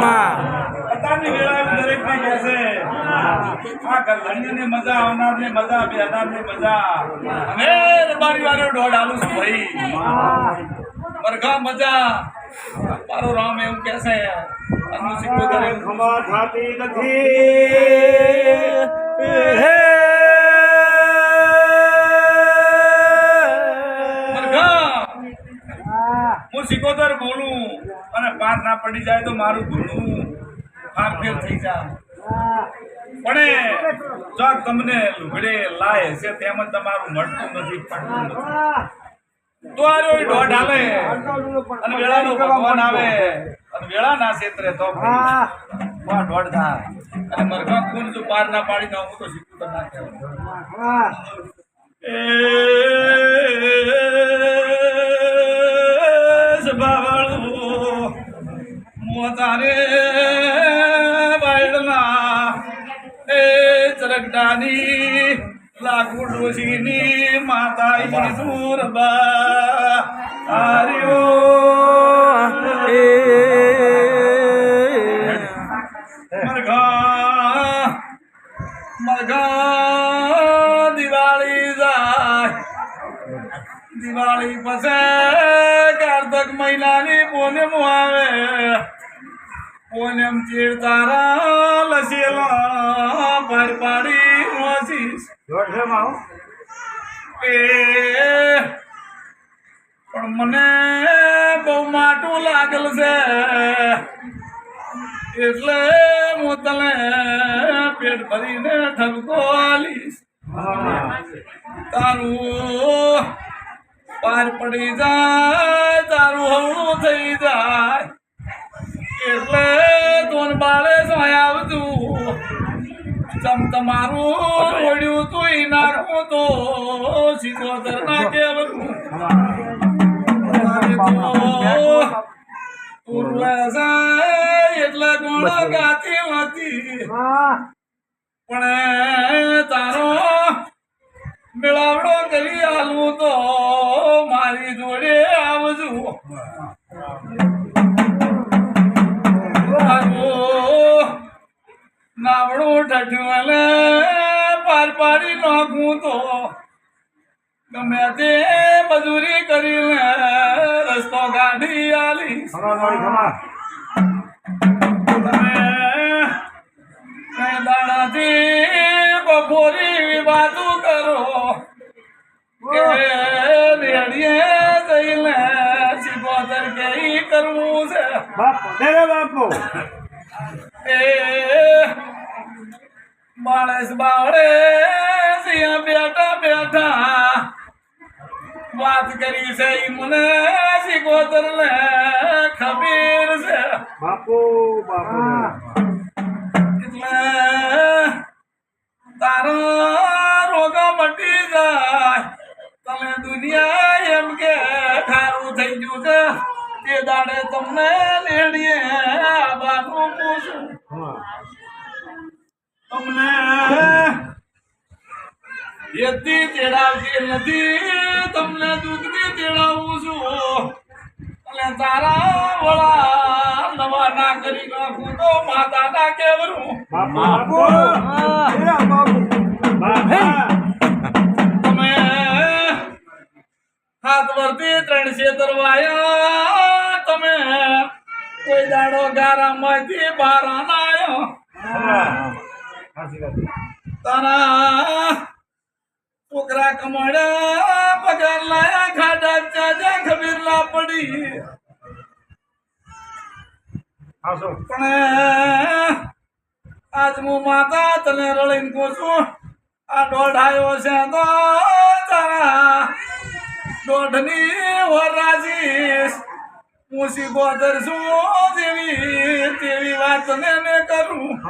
અત્યારની વેળા દરેક ને કહે છે આ ગરધણીને મજા આવનાર ને મજા બેહનાર ને મજા અને રબારી વાળો દોઢ આલું છું ભાઈ મરઘા મજા તારો રામ એવું કહે છે અનુ સિક્કો દરેક ખમા થાતી નથી હું સિકોતર બોલું અને પાર ના પડી જાય તો મારું ધૂણું ફાર ફેર થઈ જાય પણ જો તમને લુગડે લાય છે તેમ જ તમારું મળતું નથી પડતું નથી તો આ રોય દોઢ હાલે અને વેળાનો ભગવાન આવે અને વેળા ના ક્ષેત્રે તો દોઢ થાય અને મરઘા ખૂન જો પાર ના પાડી ના હું તો સિકોતર ના તારે બાયડના એ ચરકડાની લાખો ડોશીની માતા સુરબા આર્યો મરઘા મરઘા દિવાળી જાય દિવાળી પછી કાર્તક મહિનાની પૂનમ આવે પૂનમ ચીડ તારા લસેલા પર પાડી મોસીસ પણ મને બહુ માટું લાગેલ છે એટલે હું તને પેટ ભરીને ઠપકો આલીશ તારું પાર પડી જાય તારું હવળું થઈ જાય એટલે તોન બાળે સોય આવતું ચમ તમારું ઓળ્યું તું નાખું તો સિકોતર ના કેવરું એટલે ગુણ ગાતી હતી પણ તારો મેળાવડો કરી આલું તો મારી જોડે આવજો નાવડું ઠઠ્યું પાર પાડી નાખું તો ગમે તે મજૂરી કરીને રસ્તો કાઢી આલીશ તમે દાડાથી બપોરી વાતું કરો કે રેડીએ જઈને સિકોતર કે કરવું છે બાપુ એ માણસ બાવળે સિંહ બેઠા બેઠા વાત કરી છે મને સિકોતર ને ખબીર છે બાપુ બાપુ એટલે તારો રોગો મટી જાય તમે દુનિયા એમ કે ખારું થઈ ગયું છે તે દાડે તમને લેડીએ બાનું પૂછું તમને એથી તેડાવતી નથી તમને દૂધથી તેડાવું છું અને તારા વળા નવા ના કરી નાખું તો માતા ના કેવરું તમે હાથ વર્તી 300 વાયા તમે કોઈ દાડો ગારામાંથી બહાર આનાયો તારા છોકરા કમાડ્યા પગાર લાયા ખાડા ચાજા ખબીર ના પડી પણ આજ હું માતા તને રળીને પૂછું આ દોઢ આવ્યો છે તો તારા દોઢની વરાજીશ હું સિકોતર છું જેવી તેવી વાત ને કરું